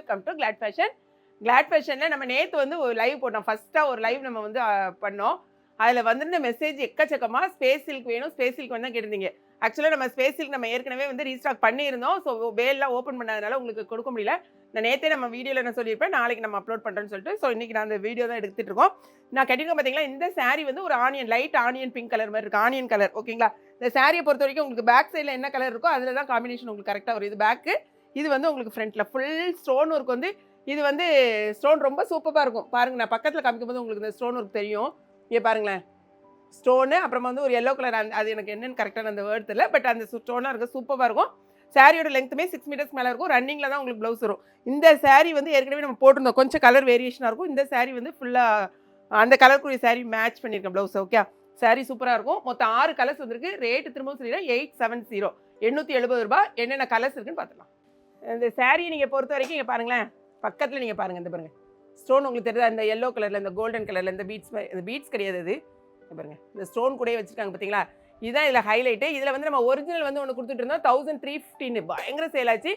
Welcome to Glad Fashion. Glad ஃபேஷனில் நம்ம நேற்று வந்து ஒரு லைவ் போட்டோம். ஃபஸ்ட்டாக ஒரு லைவ் நம்ம வந்து பண்ணோம். அதில் வந்திருந்த மெசேஜ் எக்கச்சக்கமாக ஸ்பேஸ் சில்க் வேணும், ஸ்பேஸ் சில்க் வந்து தான் கேட்டிருந்தீங்க. ஆக்சுவலாக நம்ம ஸ்பேஸ் சில்க் நம்ம ஏற்கனவே வந்து ரீஸ்டாக் பண்ணியிருந்தோம். ஸோ பேல்லாம் ஓப்பன் பண்ணாதனால உங்களுக்கு கொடுக்க முடியல. நான் நேற்றே நம்ம வீடியோவில் என்ன சொல்லியிருப்பேன், நாளைக்கு நம்ம அப்லோட் பண்ணுறேன்னு சொல்லிட்டு. ஸோ இன்றைக்கி நான் அந்த வீடியோ தான் எடுத்துகிட்டு இருக்கோம். நான் கட்டிருக்கேன் பார்த்தீங்களா, இந்த சாரீ வந்து ஒரு லைட் ஆனியன் பிங்க் கலர் மாதிரி இருக்குது. ஆனியன் கலர் ஓகேங்களா. இந்த சாரியை பொறுத்த வரைக்கும் உங்களுக்கு பேக் சைடில் என்ன கலர் இருக்கோ அதில் தான் காம்பினேஷன் உங்களுக்கு கரெக்டாக வரும். இது பேக்கு, இது வந்து உங்களுக்கு ஃப்ரண்ட்டில் ஃபுல் ஸ்டோன் ஒர்க் வந்து இது வந்து ஸ்டோன் ரொம்ப சூப்பராக இருக்கும். பாருங்கள், நான் பக்கத்தில் காமிக்கும் போது உங்களுக்கு இந்த ஸ்டோன் ஒர்க் தெரியும். இங்கே பாருங்களேன், ஸ்டோனு அப்புறமா வந்து ஒரு எல்லோ கலர், அது எனக்கு என்னென்னு கரெக்டான அந்த வேர்ட் தெரியல, பட் அந்த ஸ்டோனாக இருக்குது, சூப்பராக இருக்கும். சாரியோட லெங்க்த்துமே 6 மீட்டர்ஸ் மேலே இருக்கும். ரன்னிங்கில் தான் உங்களுக்கு ப்ளவுஸ் வரும். இந்த சாரீ வந்து ஏற்கனவே நம்ம போட்டிருந்தோம், கொஞ்சம் கலர் வேரியேஷனாக இருக்கும். இந்த சாரீ வந்து ஃபுல்லாக அந்த கலருக்குரிய சாரீ மேட்ச் பண்ணியிருக்கேன் ப்ளவுஸ். ஓகே, சாரீ சூப்பராக இருக்கும். மொத்தம் 6 கலர்ஸ் வந்துருக்கு. ரேட்டு திரும்பவும் சொல்லிடுறேன், 870, 870 ரூபாய். என்னென்ன கலர்ஸ் இருக்குன்னு பார்த்துக்கலாம். இந்த சாரியை நீங்கள் பொறுத்த வரைக்கும் இங்கே பாருங்களேன், பக்கத்தில் நீங்கள் பாருங்கள், இந்த பாருங்கள் ஸ்டோன் உங்களுக்கு தெரியுதா, இந்த எல்லோ கலரில், இந்த கோல்டன் கலரில், இந்த பீட்ஸ், இந்த பீட்ஸ் கிடையாது, இது பாருங்கள் இந்த ஸ்டோன் கூட வச்சுருக்காங்க பார்த்தீங்களா. இதுதான் இதில் ஹைலைட்டு. இதில் வந்து நம்ம ஒரிஜினல் வந்து ஒன்று கொடுத்துட்டு இருந்தோம், 1315 பயங்கர சேல் ஆச்சு.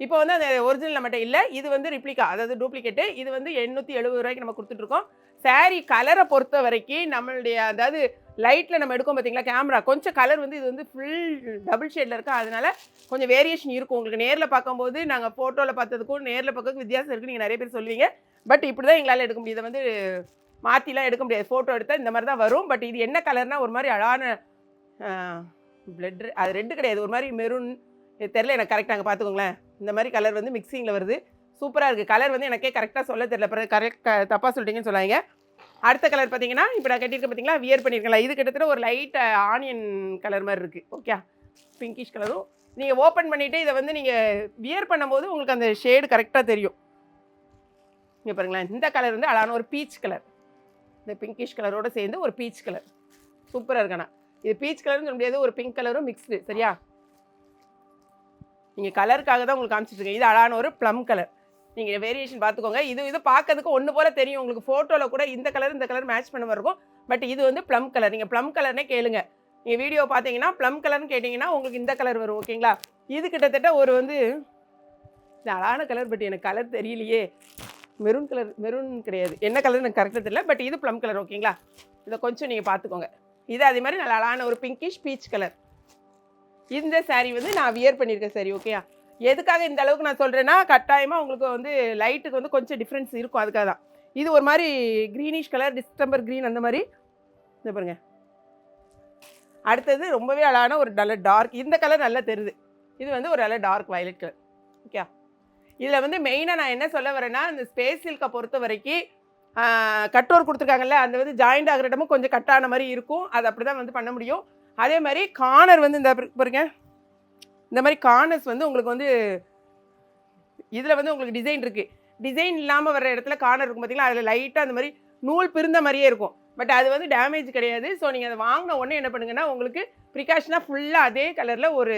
இப்போ வந்து அந்த ஒரிஜினல் நம்மகிட்ட இல்லை, இது வந்து ரிப்ளிகா, அதாவது டூப்ளிகேட்டு. இது வந்து 870 ரூபாய்க்கு நம்ம கொடுத்துட்ருக்கோம். சாரீ கலரை பொறுத்த வரைக்கும் நம்மளுடைய அதாவது லைட்டில் நம்ம எடுக்கும் பார்த்தீங்களா கேமரா, கொஞ்சம் கலர் வந்து இது வந்து ஃபுல் டபுள் ஷேடில் இருக்கா, அதனால் கொஞ்சம் வேரியேஷன் இருக்கும். உங்களுக்கு நேரில் பார்க்கும்போது நாங்கள் ஃபோட்டோவில் பார்த்ததுக்கும் நேரில் பார்க்கறதுக்கு வித்தியாசம் இருக்குது, நீங்கள் நிறைய பேர் சொல்லுவீங்க. பட் இப்படி தான் எங்களால் எடுக்க முடியும். இதை வந்து மாற்றிலாம் எடுக்க முடியாது. ஃபோட்டோ எடுத்தால் இந்த மாதிரி தான் வரும். பட் இது என்ன கலர்னால் ஒரு மாதிரி அழகான பிளட், அது ரெட்டு கிடையாது, ஒரு மாதிரி மெரூன், இது தெரில எனக்கு கரெக்டாக. அங்கே பார்த்துக்கோங்களேன், இந்த மாதிரி கலர் வந்து மிக்சிங்கில் வருது, சூப்பராக இருக்குது. கலர் வந்து எனக்கே கரெக்டாக சொல்ல தெரியல, அப்புறம் தப்பாக சொல்லிட்டீங்கன்னு சொல்லாங்க. அடுத்த கலர் பார்த்தீங்கன்னா, இப்போ நான் கட்டியிருக்கேன் பார்த்தீங்களா, வியர் பண்ணியிருக்கேன். இது கிட்டத்தட்ட ஒரு லைட் ஆனியன் கலர் மாதிரி இருக்குது. ஓகே, பிங்கிஷ் கலரும். நீங்கள் ஓப்பன் பண்ணிவிட்டு இதை வந்து நீங்கள் வியர் பண்ணும்போது உங்களுக்கு அந்த ஷேடு கரெக்டாக தெரியும். இங்கே பாருங்களேன், இந்த கலர் வந்து அழகான ஒரு பீச் கலர், இந்த பிங்கிஷ் கலரோடு சேர்ந்து ஒரு பீச் கலர் சூப்பராக இருக்காண்ணா. இது பீச் கலர்னு சொல்ல முடியாது, ஒரு பிங்க் கலரும் மிக்ஸ்டு. சரியா, நீங்கள் கலருக்காக தான் உங்களுக்கு காமிச்சிட்ருக்கேன். இது அழகான ஒரு ப்ளம் கலர். நீங்கள் வேரியேஷன் பார்த்துக்கோங்க. இது பார்க்கறதுக்கு ஒன்று போல் தெரியும் உங்களுக்கு. ஃபோட்டோவில் கூட இந்த கலர் மேட்ச் பண்ண மாதிரி இருக்கும். பட் இது வந்து ப்ளம் கலர். நீங்கள் ப்ளம் கலர்னே கேளுங்க. நீங்கள் வீடியோ பார்த்தீங்கன்னா ப்ளம் கலர்னு கேட்டிங்கன்னா உங்களுக்கு இந்த கலர் வரும். ஓகேங்களா, இது கிட்டத்தட்ட ஒரு வந்து இந்த அழகான கலர், பட் எனக்கு கலர் தெரியலையே. மெரூன் கலர், மெரூன் கிடையாது, என்ன கலர் எனக்கு கரெக்டாக தெரியல. பட் இது ப்ளம் கலர். ஓகேங்களா, இதை கொஞ்சம் நீங்கள் பார்த்துக்கோங்க. இது அதே மாதிரி நல்ல அழகான ஒரு பிங்கிஷ் பீச் கலர். இந்த சாரீ வந்து நான் வியர் பண்ணியிருக்கேன். சரி, ஓகேயா. எதுக்காக இந்த அளவுக்கு நான் சொல்கிறேன்னா, கட்டாயமாக உங்களுக்கு வந்து லைட்டுக்கு வந்து கொஞ்சம் டிஃப்ரென்ஸ் இருக்கும், அதுக்காக தான். இது ஒரு மாதிரி க்ரீனிஷ் கலர், டிஸ்டம்பர் க்ரீன் அந்த மாதிரி. இந்த பாருங்க, அடுத்தது ரொம்பவே அழகான ஒரு நல்ல டார்க், இந்த கலர் நல்லா தெரியுது. இது வந்து ஒரு நல்ல டார்க் வயலட் கலர். ஓகே, இதில் வந்து மெயினாக நான் என்ன சொல்ல வரேன்னா, இந்த ஸ்பேஸ் சில்கை பொறுத்த வரைக்கும் கட்டோர் கொடுத்துருக்காங்கல்ல, அந்த வந்து ஜாயிண்ட் ஆகிற இடமும் கொஞ்சம் கட்டான மாதிரி இருக்கும். அது அப்படி தான் வந்து பண்ண முடியும். அதே மாதிரி கார்னர் வந்து இந்த பாருங்க, இந்த மாதிரி கார்னர்ஸ் வந்து உங்களுக்கு வந்து இதில் வந்து உங்களுக்கு டிசைன் இருக்குது. டிசைன் இல்லாமல் வர இடத்துல கார்னர் இருக்கும் பார்த்தீங்களா, அதில் லைட்டாக அந்த மாதிரி நூல் பிரிந்த மாதிரியே இருக்கும். பட் அது வந்து டேமேஜ் கிடையாது. ஸோ நீங்கள் அதை வாங்கின உடனே என்ன பண்ணுங்கன்னா, உங்களுக்கு ப்ரிகாஷனாக ஃபுல்லாக அதே கலரில் ஒரு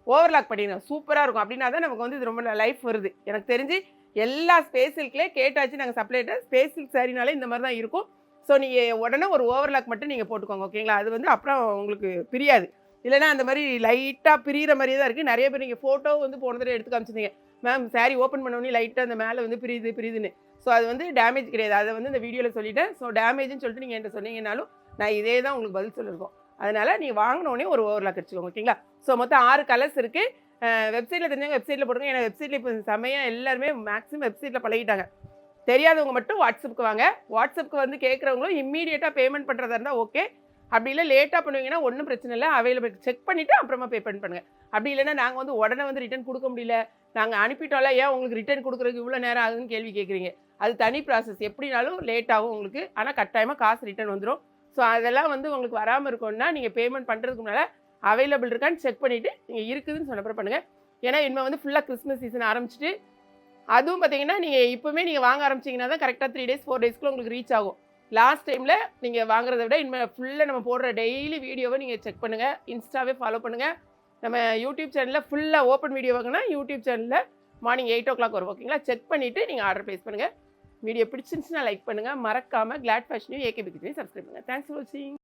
ஓவர்லாக் பண்ணிடுங்க, சூப்பராக இருக்கும். அப்படின்னா தான் நமக்கு வந்து இது ரொம்ப லைஃப் வருது. எனக்கு தெரிஞ்சு எல்லா ஸ்பேஸ் சில்க்லேயே கேட்டாச்சு நாங்கள் சப்ளைட்டர், ஸ்பேஸ் சில்க் சாரினாலே இந்த மாதிரி தான் இருக்கும். ஸோ நீங்கள் உடனே ஒரு ஓவர்லாக் மட்டும் நீங்கள் போட்டுக்கோங்க. ஓகேங்களா, அது வந்து அப்புறம் உங்களுக்கு பிரியாது. இல்லைனா அந்த மாதிரி லைட்டாக பிரிகிற மாதிரியே தான் இருக்குது. நிறைய பேர் நீங்கள் ஃபோட்டோ வந்து போன தடவை எடுத்து காமிச்சிருந்தீங்க, மேம் சாரீ ஓப்பன் பண்ணோன்னே லைட்டாக அந்த மேலே வந்து பிரியுதுன்னு. ஸோ அது வந்து டேமேஜ் கிடையாது, அதை வந்து இந்த வீடியோவில் சொல்லிவிட்டேன். ஸோ டேமேஜ்னு சொல்லிட்டு நீங்கள் என்கிட்ட சொன்னீங்கன்னாலும் நான் இதே தான் உங்களுக்கு பதில் சொல்லியிருக்கோம். அதனால் நீங்கள் வாங்கினோடனே ஒரு ஓவர்லாக் வச்சுக்கோங்க. ஓகேங்களா, ஸோ மொத்தம் 6 கலர்ஸ் இருக்குது. வெப்சைட்டில் தெரிஞ்சவங்க வெப்சைட்டில் போடுங்க. ஏன்னா வெப்சைட்டில் இப்போ செம்மையாக எல்லாருமே மேக்ஸிமம் வெப்சைட்டில் பழகிட்டாங்க. தெரியாதவங்க மட்டும் வாட்ஸ்அப்புக்கு வாங்க. வாட்ஸ்அப்புக்கு வந்து கேட்குறவங்களும் இம்மீடியட்டாக பேமெண்ட் பண்ணுறதா இருந்தால் ஓகே. அப்படி இல்லை லேட்டாக பண்ணுவீங்கன்னா ஒன்றும் பிரச்சனை இல்லை, அவைலபிள் செக் பண்ணிவிட்டு அப்புறமா பேமெண்ட் பண்ணுங்கள். அப்படி இல்லைன்னா நாங்கள் வந்து உடனே வந்து ரிட்டன் கொடுக்க முடியல, நாங்கள் அனுப்பிட்டோம்ல, ஏன் உங்களுக்கு ரிட்டன் கொடுக்குறதுக்கு இவ்வளோ நேரம் ஆகுதுன்னு கேள்வி கேட்குறீங்க. அது தனி ப்ராசஸ், எப்படினாலும் லேட் ஆகும் உங்களுக்கு. ஆனால் கட்டாயமாக காசு ரிட்டன் வந்துடும். ஸோ அதெல்லாம் வந்து உங்களுக்கு வராமல் இருக்கணும்னா நீங்கள் பேமெண்ட் பண்ணுறதுக்கு முன்னால் அவைலபிள் இருக்கான்னு செக் பண்ணிவிட்டு நீங்கள் இருக்குதுன்னு சொன்னப்பறம் பண்ணுங்கள். ஏன்னா இனிமேல் வந்து ஃபுல்லாக கிறிஸ்மஸ் சீசன் ஆரம்பிச்சிட்டு, அதுவும் பார்த்தீங்கன்னா நீங்கள் இப்போவுமே நீங்கள் வாங்க ஆரம்பிச்சிங்கன்னா தான் கரெக்டாக 3 days 4 daysக்குள்ளே உங்களுக்கு ரீச் ஆகும். லாஸ்ட் டைமில் நீங்கள் வாங்குறத விட இனிமேல் ஃபுல்லாக நம்ம போடுற டெய்லி வீடியோவை நீங்கள் செக் பண்ணுங்கள். இன்ஸ்டாவே ஃபாலோ பண்ணுங்கள். நம்ம யூடியூப் சேனலில் ஃபுல்லாக ஓப்பன் வீடியோ வாங்கினா யூடியூப் சேனலில் மார்னிங் 8 o'clock வரும். ஓகேங்களா, செக் பண்ணிவிட்டு நீங்கள் ஆர்டர் ப்ளேஸ் பண்ணுங்கள். வீடியோ பிடிச்சிருந்துச்சுன்னா லைக் பண்ணுங்கள். மறக்காமல் கிளாட் ஃபேஷனையும் ஏகேபி கிச்சனையும் சப்ஸ்கிரைப் பண்ணுங்கள். தேங்க்ஸ் ஃபார் வாட்சிங்.